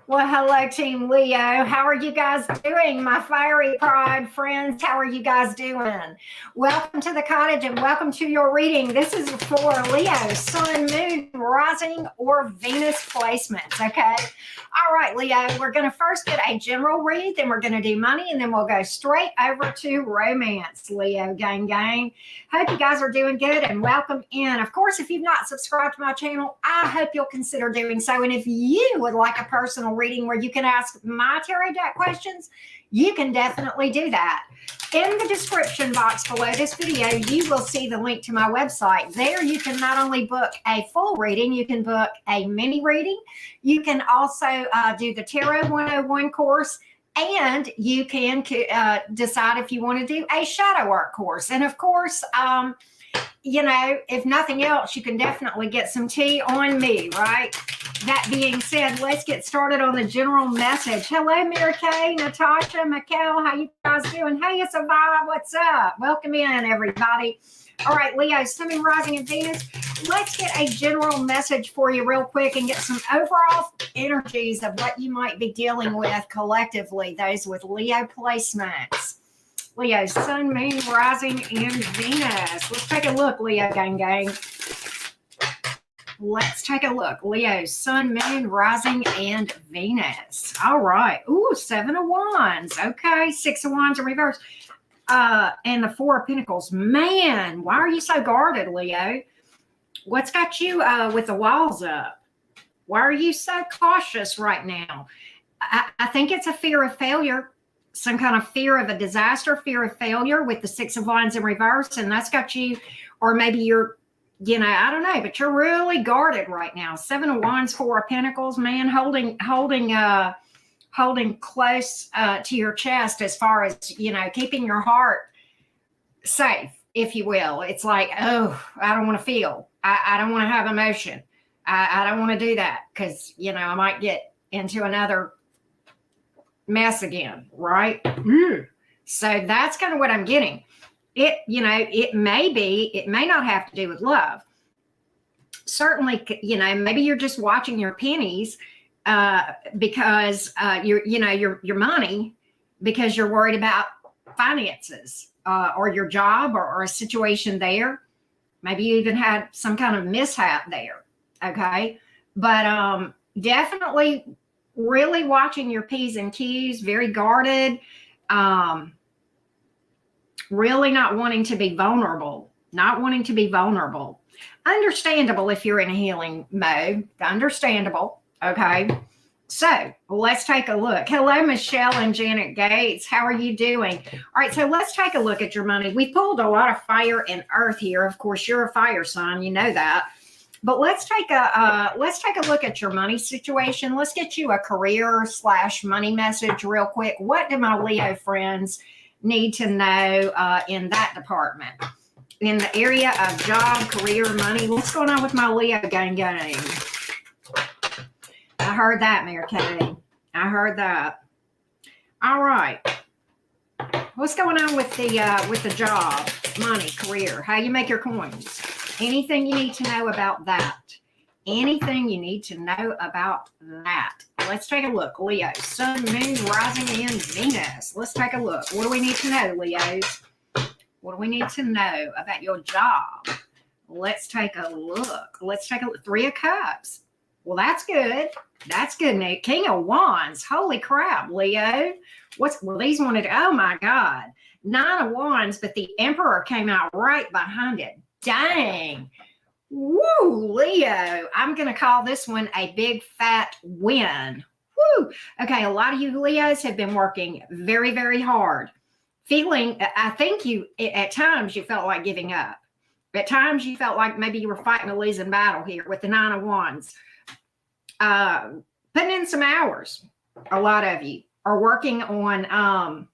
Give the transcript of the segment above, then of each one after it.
Well, hello, Team Leo. How are you guys doing? My fiery pride friends, how are you guys doing? Welcome to the cottage and welcome to your reading. This is for Leo, Sun, Moon, Rising, or Venus placements, okay? All right, Leo, we're going to first get a general read, then we're going to do money, and then we'll go straight over to romance, Leo gang. Hope you guys are doing good and welcome in. Of course, if you've not subscribed to my channel, I hope you'll consider doing so. And if you would like a personal reading where you can ask my tarot deck questions, you can definitely do that. In the description box below this video, you will see the link to my website. There you can not only book a full reading, you can book a mini reading. You can also do the Tarot 101 course, and you can decide if you want to do a shadow work course. And of course, you know, if nothing else, you can definitely get some tea on me, right? That being said, let's get started on the general message. Hello, Mary Kay, Natasha, Mikkel, how you guys doing? Hey, it's a vibe. What's up? Welcome in, everybody. All right, Leo, Sun, Moon, Rising, and Venus. Let's get a general message for you real quick and get some overall energies of what you might be dealing with collectively, those with Leo placements. Leo, Sun, Moon, Rising, and Venus. Let's take a look, Leo gang. Let's take a look. Leo, Sun, Moon, Rising, and Venus. All right. Ooh, 7 of Wands. Okay, 6 of Wands in reverse. And the 4 of Pentacles. Man, why are you so guarded, Leo? What's got you with the walls up? Why are you so cautious right now? I think it's a fear of failure. Some kind of fear of a disaster, fear of failure with the 6 of Wands in reverse. And that's got you, or maybe you're, you know, I don't know, but you're really guarded right now. 7 of Wands, 4 of Pentacles, man, holding close to your chest as far as, you know, keeping your heart safe, if you will. It's like, oh, I don't want to feel. I don't want to have emotion. I don't want to do that because, you know, I might get into another mess again, right? So that's kind of what I'm getting. It, you know, it may not have to do with love. Certainly, you know, maybe you're just watching your pennies because your money, because you're worried about finances or your job or a situation there. Maybe you even had some kind of mishap there. Okay. But definitely really watching your P's and Q's, very guarded, really not wanting to be vulnerable, Understandable if you're in a healing mode, understandable. Okay. So let's take a look. Hello, Michelle and Janet Gates. How are you doing? All right. So let's take a look at your money. We pulled a lot of fire and earth here. Of course, you're a fire sign. You know that. But let's take a look at your money situation. Let's get you a career/money message real quick. What do my Leo friends need to know in that department? In the area of job, career, money. What's going on with my Leo gang? I heard that, Mary Kay. I heard that. All right. What's going on with the job, money, career? How you make your coins? Anything you need to know about that? Anything you need to know about that? Let's take a look. Leo, Sun, Moon, Rising, and Venus. Let's take a look. What do we need to know, Leos? What do we need to know about your job? Let's take a look. Let's take a look. 3 of Cups. Well, that's good. That's good, Nick. King of Wands. Holy crap, Leo. These wanted, oh my God. 9 of Wands, but the Emperor came out right behind it. Dang. Woo, Leo. I'm going to call this one a big fat win. Woo. Okay, a lot of you Leos have been working very, very hard. I think at times you felt like giving up. At times you felt like maybe you were fighting a losing battle here with the 9 of Wands. Putting in some hours. A lot of you are working on,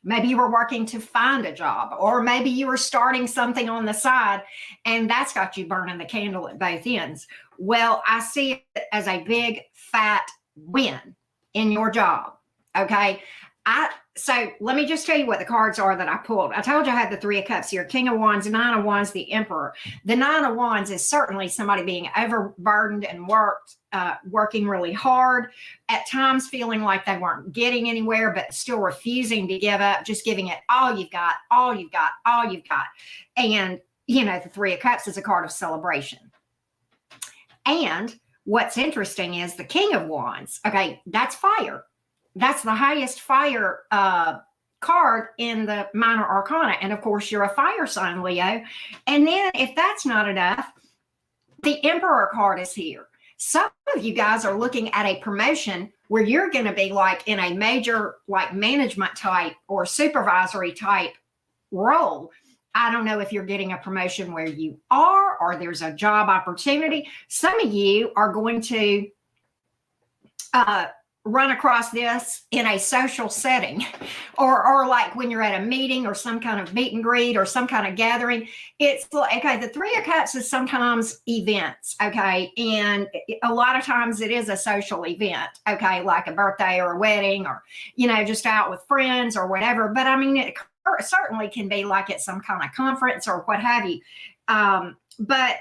maybe you were working to find a job, or maybe you were starting something on the side and that's got you burning the candle at both ends. Well, I see it as a big fat win in your job. Okay. So let me just tell you what the cards are that I pulled. I told you I had the Three of Cups here, King of Wands, Nine of Wands, the Emperor. The Nine of Wands is certainly somebody being overburdened and working really hard, at times feeling like they weren't getting anywhere, but still refusing to give up, just giving it all you've got, all you've got, all you've got. And, the Three of Cups is a card of celebration. And what's interesting is the King of Wands. Okay, that's fire. That's the highest fire card in the minor arcana. And of course, you're a fire sign, Leo. And then if that's not enough, the Emperor card is here. Some of you guys are looking at a promotion where you're going to be like in a major like management type or supervisory type role. I don't know if you're getting a promotion where you are, or there's a job opportunity. Some of you are going to run across this in a social setting, or like when you're at a meeting or some kind of meet and greet or some kind of gathering. It's like, okay, the Three of Cups is sometimes events, okay, and a lot of times it is a social event, okay, like a birthday or a wedding, or just out with friends or whatever. But I mean, it certainly can be like at some kind of conference or what have you. But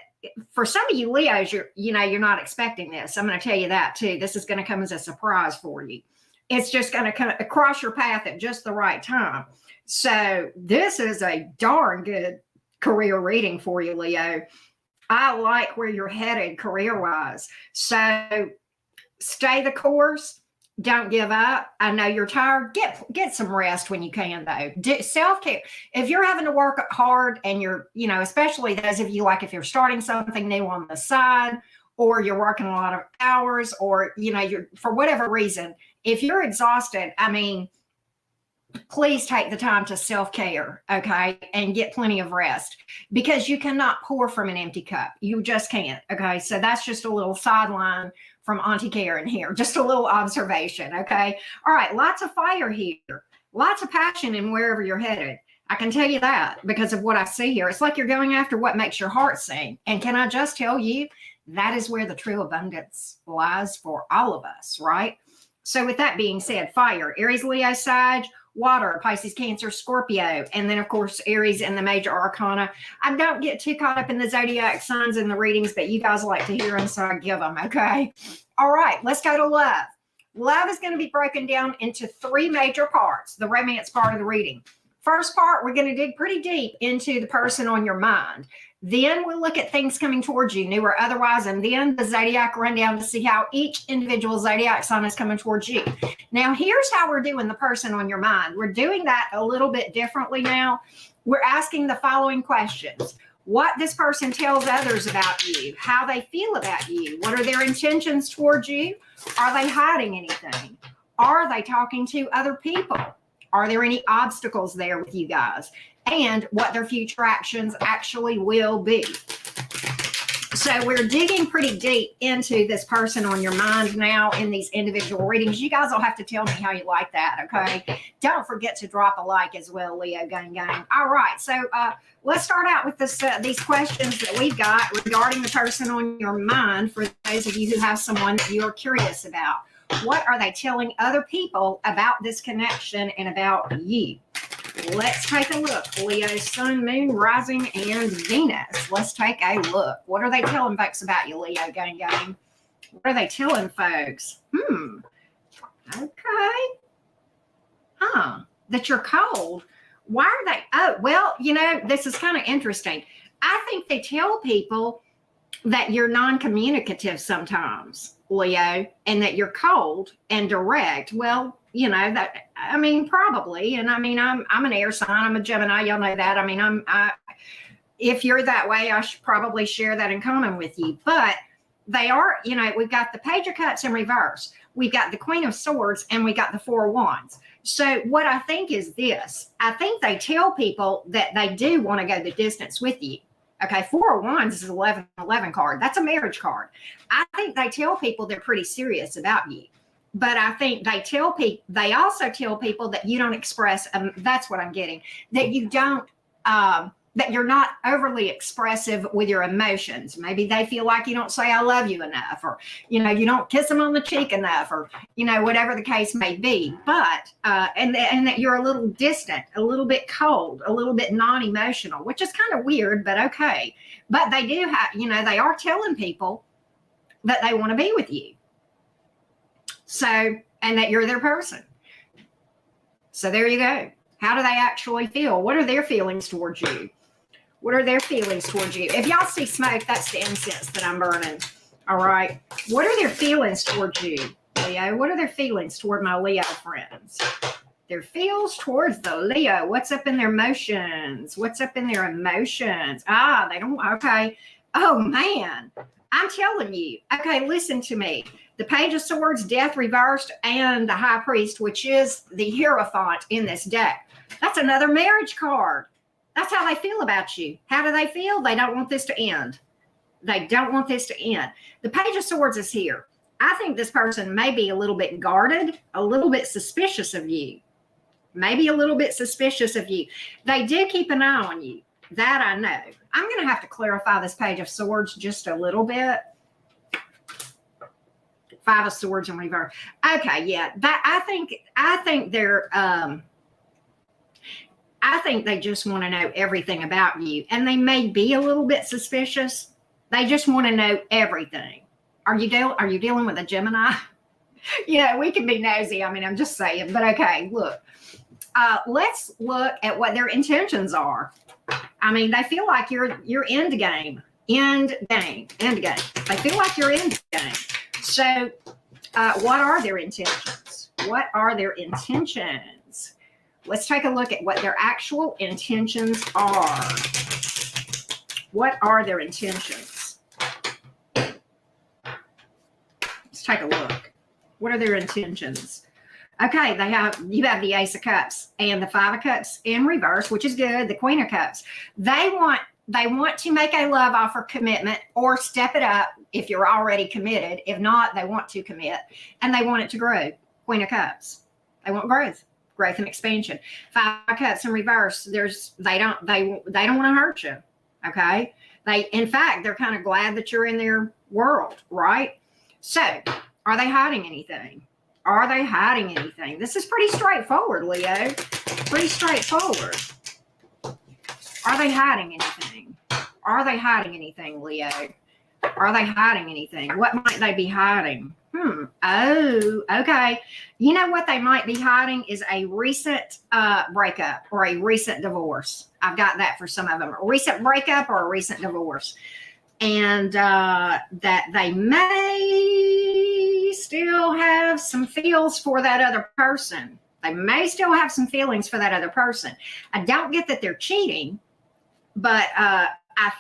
for some of you Leos, you're not expecting this. I'm going to tell you that too. This is going to come as a surprise for you. It's just going to come across your path at just the right time. So this is a darn good career reading for you, Leo. I like where you're headed career-wise. So stay the course. Don't give up. I know you're tired. Get some rest when you can, though. Do self-care. If you're having to work hard and you're, especially those of you, like if you're starting something new on the side, or you're working a lot of hours, or, you're, for whatever reason, if you're exhausted, I mean, please take the time to self-care, okay, and get plenty of rest, because you cannot pour from an empty cup. You just can't, okay? So that's just a little sideline from Auntie Karen here, just a little observation, okay? All right, lots of fire here, lots of passion in wherever you're headed. I can tell you that because of what I see here. It's like you're going after what makes your heart sing. And can I just tell you, that is where the true abundance lies for all of us, right? So with that being said, fire, Aries, Leo, Sag, water, Pisces, Cancer, Scorpio, and then of course Aries and the major arcana. I don't get too caught up in the zodiac signs and the readings, but you guys like to hear them, so I give them, okay? All right, let's go to love. Love is going to be broken down into three major parts, the romance part of the reading. First part, we're going to dig pretty deep into the person on your mind. Then we'll look at things coming towards you, new or otherwise, and then the Zodiac Rundown to see how each individual Zodiac sign is coming towards you. Now, here's how we're doing the person on your mind. We're doing that a little bit differently now. We're asking the following questions. What this person tells others about you, how they feel about you, what are their intentions towards you? Are they hiding anything? Are they talking to other people? Are there any obstacles there with you guys? And what their future actions actually will be. So we're digging pretty deep into this person on your mind now in these individual readings. You guys will have to tell me how you like that, okay? Don't forget to drop a like as well, Leo Gang Gang. All right, so let's start out with these questions that we've got regarding the person on your mind for those of you who have someone that you're curious about. What are they telling other people about this connection and about you? Let's take a look. Leo, Sun, Moon, Rising, and Venus. Let's take a look. What are they telling folks about you, Leo Gang Gang? What are they telling folks? Okay. That you're cold. Why are they? Oh, well, this is kind of interesting. I think they tell people that you're non-communicative sometimes, Leo, and that you're cold and direct. Well, probably. And I'm an air sign. I'm a Gemini. Y'all know that. If you're that way, I should probably share that in common with you. But they are, we've got the Page of Cups in reverse. We've got the Queen of Swords, and we got the Four of Wands. So what I think is this. I think they tell people that they do want to go the distance with you. Okay, Four of Wands is an 11 card. That's a marriage card. I think they tell people they're pretty serious about you. But I think they also tell people that you don't express, that's what I'm getting, that you don't that you're not overly expressive with your emotions. Maybe they feel like you don't say I love you enough, or, you don't kiss them on the cheek enough, or, whatever the case may be. But, and that you're a little distant, a little bit cold, a little bit non-emotional, which is kind of weird, but okay. But they do have, they are telling people that they want to be with you. So, and that you're their person. So there you go. How do they actually feel? What are their feelings towards you? What are their feelings towards you? If y'all see smoke, that's the incense that I'm burning. All right. What are their feelings towards you, Leo? What are their feelings toward my Leo friends? Their feels towards the Leo. What's up in their emotions? What's up in their emotions? They don't. Okay. Oh, man. I'm telling you. Okay, listen to me. The Page of Swords, Death reversed, and the High Priest, which is the Hierophant in this deck. That's another marriage card. That's how they feel about you. How do they feel? They don't want this to end. They don't want this to end. The Page of Swords is here. I think this person may be a little bit guarded, a little bit suspicious of you. Maybe a little bit suspicious of you. They do keep an eye on you. That I know. I'm going to have to clarify this Page of Swords just a little bit. Five of Swords in reverse. Okay, yeah. I think they're I think they just want to know everything about you, and they may be a little bit suspicious. They just want to know everything. Are you dealing with a Gemini? We can be nosy. I mean, I'm just saying, but okay, look. Let's look at what their intentions are. I mean, they feel like you're end game. End game. They feel like you're end game. So, what are their intentions? What are their intentions? Let's take a look at what their actual intentions are. What are their intentions? Let's take a look. What are their intentions? Okay, you have the Ace of Cups and the Five of Cups in reverse, which is good. The Queen of Cups. They want to make a love offer commitment or step it up if you're already committed. If not, they want to commit and they want it to grow. Queen of Cups. They want growth and expansion. Five of Cups in reverse. They don't want to hurt you. Okay. In fact, they're kind of glad that you're in their world, right? So, are they hiding anything? Are they hiding anything? This is pretty straightforward, Leo. Pretty straightforward. Are they hiding anything? Are they hiding anything, Leo? Are they hiding anything? What might they be hiding? Oh, okay. You know what they might be hiding is a recent breakup or a recent divorce. I've got that for some of them. A recent breakup or a recent divorce. And that they may still have some feels for that other person. They may still have some feelings for that other person. I don't get that they're cheating, but I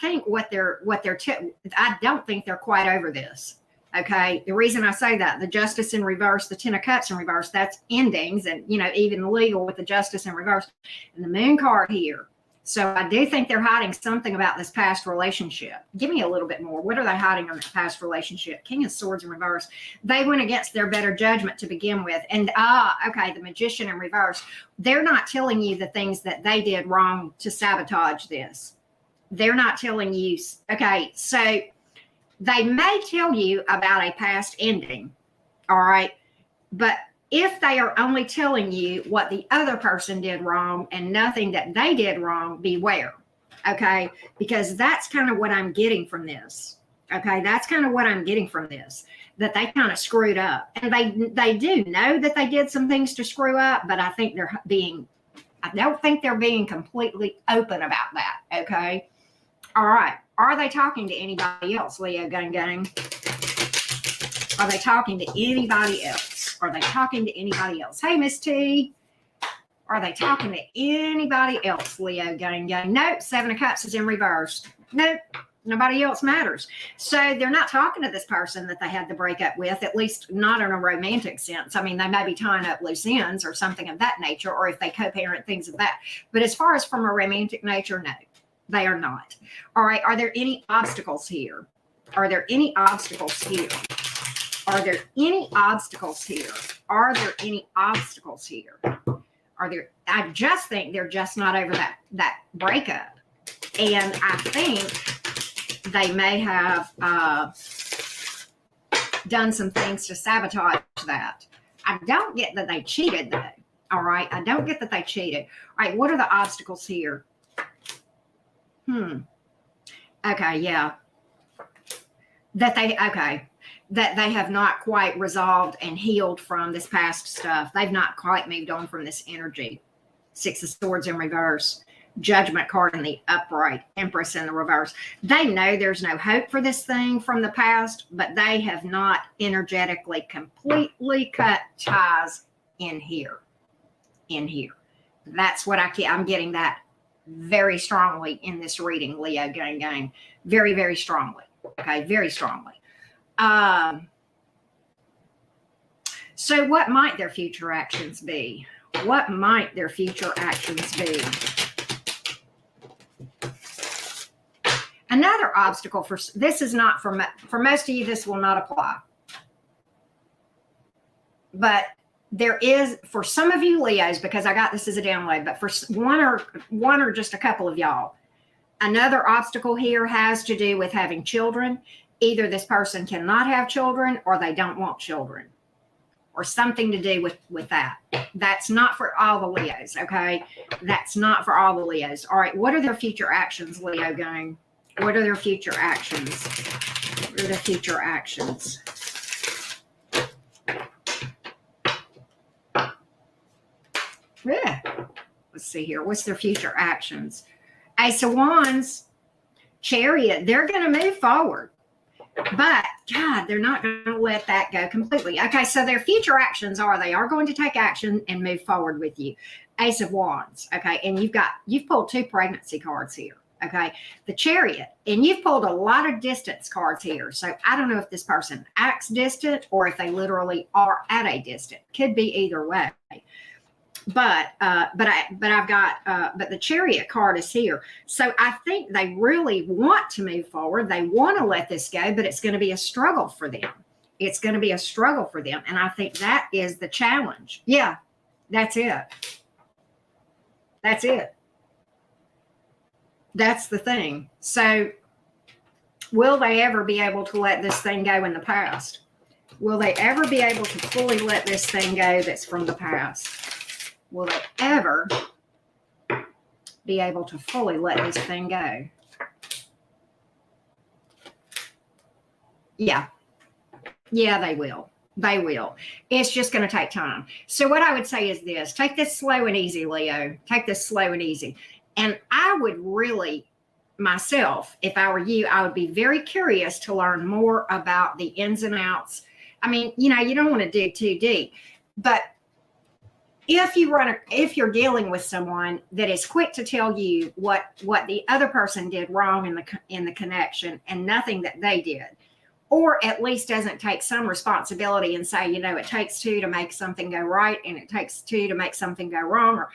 think I don't think they're quite over this. Okay. The reason I say that, the Justice in reverse, the Ten of Cups in reverse, that's endings, and even legal with the Justice in reverse, and the Moon card here. So I do think they're hiding something about this past relationship. Give me a little bit more. What are they hiding on this past relationship? King of Swords in reverse. They went against their better judgment to begin with. And okay, the Magician in reverse. They're not telling you the things that they did wrong to sabotage this. They're not telling you. Okay, so they may tell you about a past ending. All right. But if they are only telling you what the other person did wrong and nothing that they did wrong, beware. Okay. Because that's kind of what I'm getting from this. Okay. That's kind of what I'm getting from this, that they kind of screwed up, and they do know that they did some things to screw up, but I don't think they're being completely open about that. Okay. All right. Are they talking to anybody else, Leo Gang? Are they talking to anybody else? Are they talking to anybody else? Hey, Miss T. Are they talking to anybody else, Leo Gang? Nope. Seven of Cups is in reverse. Nope. Nobody else matters. So they're not talking to this person that they had to break up with, at least not in a romantic sense. I mean, they may be tying up loose ends or something of that nature, or if they co-parent, things of that. But as far as from a romantic nature, no, they are not. All right. Are there any obstacles here? Are there any obstacles here? Are there any obstacles here? Are there any obstacles here? I just think they're just not over that breakup. And I think they may have done some things to sabotage that. I don't get that they cheated, though. All right. I don't get that they cheated. All right. What are the obstacles here? Okay. Yeah. That they have not quite resolved and healed from this past stuff. They've not quite moved on from this energy. 6 of Swords in reverse. Judgment card in the upright, Empress in the reverse. They know there's no hope for this thing from the past, but they have not energetically completely cut ties in here. That's what I'm getting that very strongly in this reading, Leo gang. Very, very strongly. Okay, very strongly. So what might their future actions be? What might their future actions be? Another obstacle for this is not for most of you, this will not apply. But there is, for some of you Leos, because I got this as a download, but for one or just a couple of y'all, another obstacle here has to do with having children. Either this person cannot have children or they don't want children, or something to do with that. That's not for all the Leos, okay? That's not for all the Leos. All right, what are their future actions, Leo gang? What are their future actions? What are their future actions? Yeah. Let's see here. What's their future actions? Ace of Wands, Chariot. They're going to move forward. But, God, they're not going to let that go completely. Okay, so their future actions are they are going to take action and move forward with you. Ace of Wands, okay? And you've pulled 2 pregnancy cards here, okay? The Chariot, and you've pulled a lot of distance cards here. So I don't know if this person acts distant or if they literally are at a distance. Could be either way. But the Chariot card is here. So I think they really want to move forward. They want to let this go, but it's going to be a struggle for them. It's going to be a struggle for them. And I think that is the challenge. Yeah, that's it. That's it. That's the thing. So will they ever be able to let this thing go in the past? Will they ever be able to fully let this thing go that's from the past? Will they ever be able to fully let this thing go? Yeah. Yeah, they will. They will. It's just going to take time. So what I would say is this. Take this slow and easy, Leo. Take this slow and easy. And I would really, myself, if I were you, I would be very curious to learn more about the ins and outs. I mean, you don't want to dig too deep. But if you're dealing with someone that is quick to tell you what the other person did wrong in the connection and nothing that they did, or at least doesn't take some responsibility and say, it takes 2 to make something go right and it takes 2 to make something go wrong, or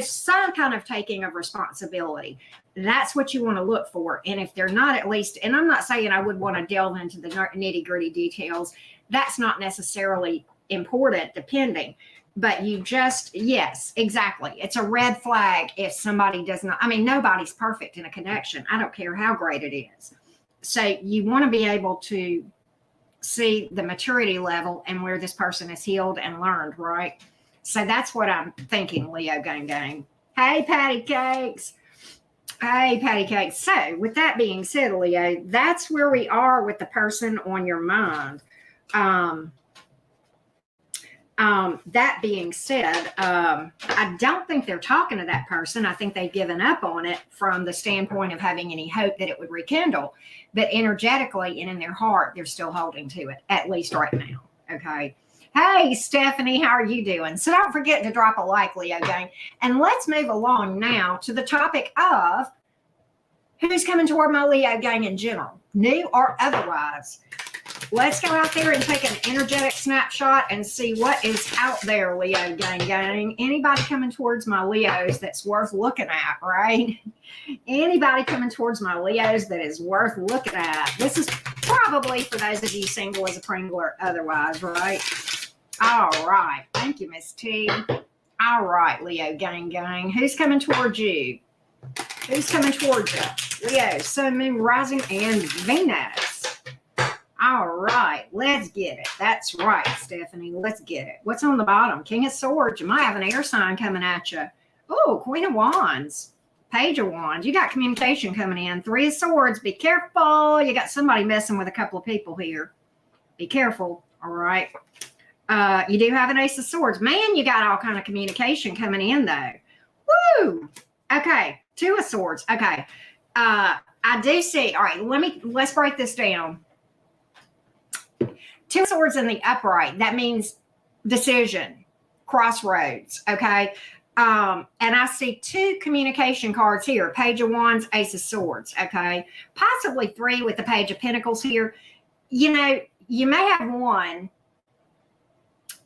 some kind of taking of responsibility. That's what you want to look for. And if they're not, at least, and I'm not saying I would want to delve into the nitty-gritty details, that's not necessarily important, depending. But yes, exactly. It's a red flag if somebody does not, nobody's perfect in a connection. I don't care how great it is. So you want to be able to see the maturity level and where this person is healed and learned, right? So that's what I'm thinking, Leo gang. Hey, patty cakes. Hey, patty cakes. So with that being said, Leo, that's where we are with the person on your mind. That being said, I don't think they're talking to that person. I think they've given up on it from the standpoint of having any hope that it would rekindle. But energetically and in their heart, they're still holding to it, at least right now. Okay. Hey, Stephanie, how are you doing? So don't forget to drop a like, Leo gang. And let's move along now to the topic of who's coming toward my Leo gang in general, new or otherwise. Let's go out there and take an energetic snapshot and see what is out there, Leo gang. Anybody coming towards my Leos that's worth looking at, right? Anybody coming towards my Leos that is worth looking at. This is probably for those of you single as a Pringle or otherwise, right? All right. Thank you, Miss T. All right, Leo gang. Who's coming towards you? Who's coming towards you? Leo, Sun, Moon, Rising, and Venus. All right, let's get it. That's right, Stephanie. Let's get it. What's on the bottom? King of Swords. You might have an air sign coming at you. Oh, Queen of Wands. Page of Wands. You got communication coming in. Three of Swords. Be careful. You got somebody messing with a couple of people here. Be careful. All right. You do have an Ace of Swords. Man, you got all kind of communication coming in, though. Woo! Okay. Two of Swords. Okay. I do see. All right. Let's break this down. Two of Swords in the upright. That means decision, crossroads. Okay. And I see two communication cards here. Page of Wands, Ace of Swords. Okay. Possibly three with the Page of Pentacles here. You know, you may have one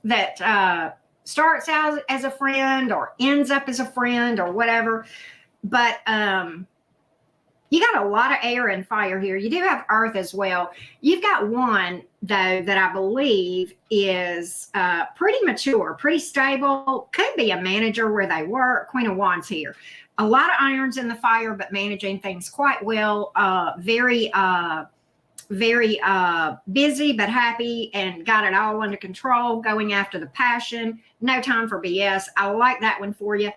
that starts out as a friend or ends up as a friend or whatever. But you got a lot of air and fire here. You do have earth as well. You've got one, though, that I believe is pretty mature, pretty stable. Could be a manager where they work. Queen of Wands here. A lot of irons in the fire, but managing things quite well. Very busy, but happy and got it all under control, going after the passion. No time for BS. I like that one for you.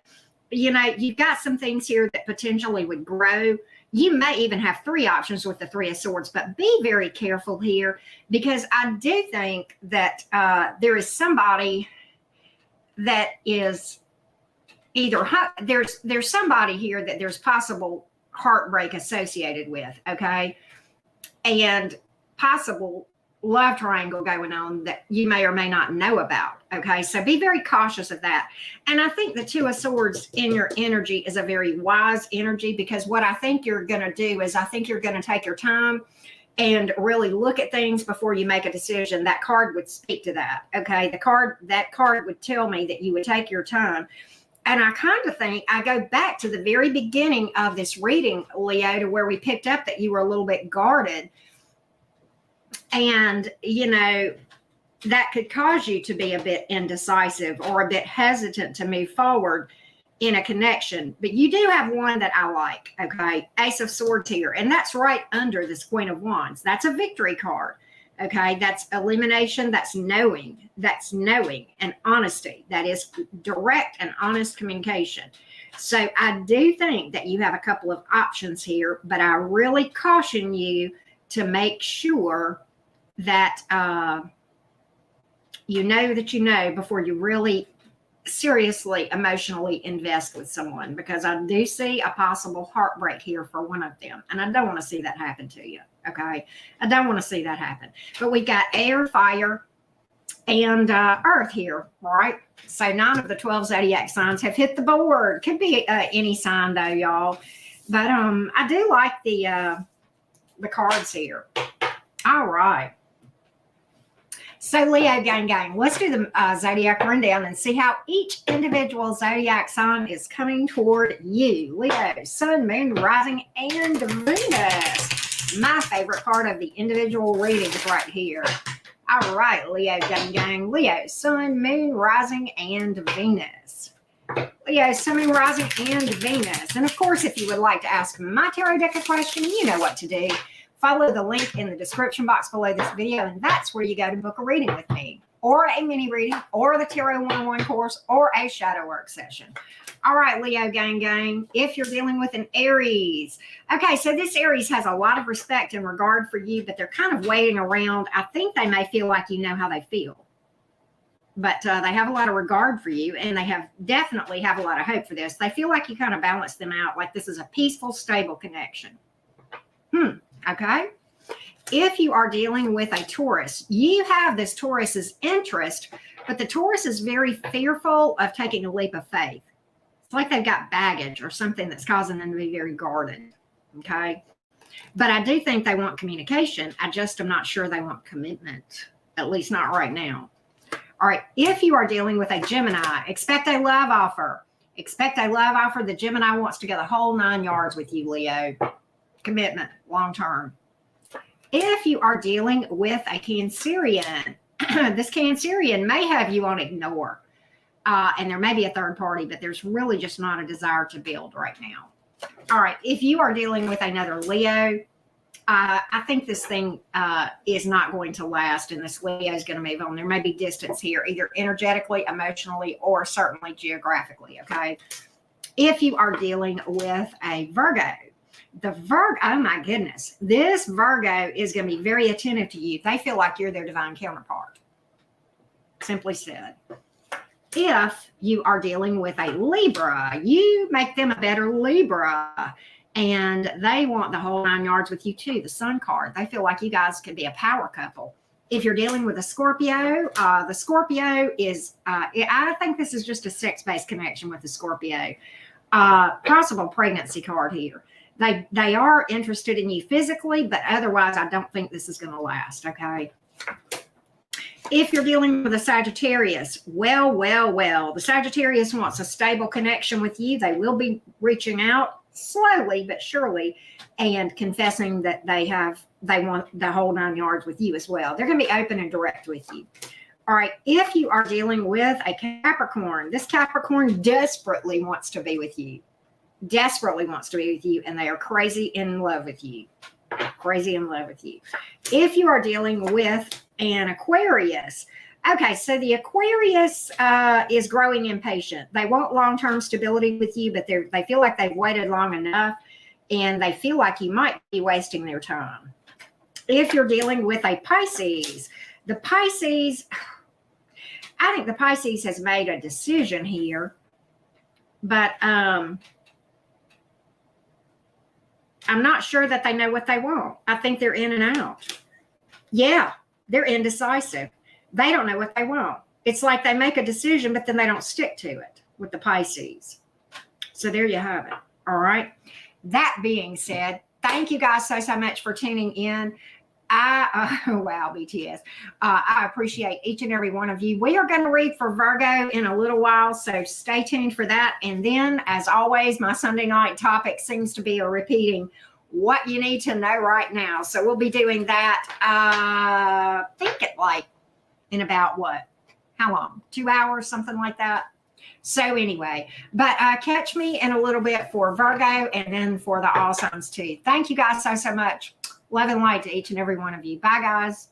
You know, you've got some things here that potentially would grow. You may even have three options with the Three of Swords, but be very careful here because I do think that there is somebody that is either there's somebody here that there's possible heartbreak associated with, okay, and possible love triangle going on that you may or may not know about. Okay. So be very cautious of that. And I think the Two of Swords in your energy is a very wise energy because what I think you're going to do is I think you're going to take your time and really look at things before you make a decision. That card would speak to that. Okay. That card would tell me that you would take your time. And I kind of think I go back to the very beginning of this reading, Leo, to where we picked up that you were a little bit guarded. And, you know, that could cause you to be a bit indecisive or a bit hesitant to move forward in a connection. But you do have one that I like, okay? Ace of Swords here. And that's right under this Queen of Wands. That's a victory card, okay? That's elimination. That's knowing and honesty. That is direct and honest communication. So I do think that you have a couple of options here, but I really caution you to make sure that you know before you really seriously emotionally invest with someone, because I do see a possible heartbreak here for one of them, and I don't want to see that happen to you. Okay, I don't want to see that happen. But we got air, fire, and earth here, right? So 9 of the 12 zodiac signs have hit the board. Could be any sign though, y'all. But I do like the cards here. All right. So Leo gang, let's do the Zodiac Rundown and see how each individual zodiac sign is coming toward you. Leo, Sun, Moon, Rising, and Venus. My favorite part of the individual readings right here. All right, Leo gang. Leo, Sun, Moon, Rising, and Venus. Leo, Sun, Moon, Rising, and Venus. And of course, if you would like to ask my tarot deck a question, you know what to do. Follow the link in the description box below this video, and that's where you go to book a reading with me, or a mini reading, or the Tarot 101 course, or a shadow work session. All right, Leo gang, if you're dealing with an Aries. Okay, so this Aries has a lot of respect and regard for you, but they're kind of waiting around. I think they may feel like you know how they feel, but they have a lot of regard for you, and they definitely have a lot of hope for this. They feel like you kind of balance them out, like this is a peaceful, stable connection. Okay. If you are dealing with a Taurus, you have this Taurus's interest, but the Taurus is very fearful of taking a leap of faith. It's like they've got baggage or something that's causing them to be very guarded. Okay. But I do think they want communication. I just am not sure they want commitment, at least not right now. All right. If you are dealing with a Gemini, expect a love offer. Expect a love offer. The Gemini wants to go the whole 9 yards with you, Leo. Commitment, long term. If you are dealing with a Cancerian, this Cancerian may have you on ignore. And there may be a third party, but there's really just not a desire to build right now. All right. If you are dealing with another Leo, I think this thing is not going to last, and this Leo is going to move on. There may be distance here, either energetically, emotionally, or certainly geographically. Okay. If you are dealing with a Virgo, oh my goodness, this Virgo is going to be very attentive to you. They feel like you're their divine counterpart. Simply said. If you are dealing with a Libra, you make them a better Libra, and they want the whole 9 yards with you too. The Sun card. They feel like you guys could be a power couple. If you're dealing with a Scorpio, the Scorpio is, I think this is just a sex-based connection with the Scorpio. Possible pregnancy card here. They are interested in you physically, but otherwise I don't think this is going to last, okay? If you're dealing with a Sagittarius, well, the Sagittarius wants a stable connection with you. They will be reaching out slowly but surely and confessing that they want the whole 9 yards with you as well. They're going to be open and direct with you. All right, if you are dealing with a Capricorn, this Capricorn desperately wants to be with you. Desperately wants to be with you, and they are crazy in love with you. Crazy in love with you. If you are dealing with an Aquarius, okay, so the Aquarius is growing impatient. They want long-term stability with you, but they feel like they've waited long enough, and they feel like you might be wasting their time. If you're dealing with a Pisces, the Pisces, I think the Pisces has made a decision here, but I'm not sure that they know what they want. I think they're in and out. Yeah, they're indecisive. They don't know what they want. It's like they make a decision, but then they don't stick to it with the Pisces. So there you have it. All right. That being said, thank you guys so much for tuning in. Wow, BTS. I appreciate each and every one of you. We are going to read for Virgo in a little while, so stay tuned for that. And then, as always, my Sunday night topic seems to be a repeating what you need to know right now. So we'll be doing that, I think it like in about what? How long? 2 hours, something like that. So anyway, but catch me in a little bit for Virgo and then for the all signs too. Thank you guys so much. Love and light to each and every one of you. Bye, guys.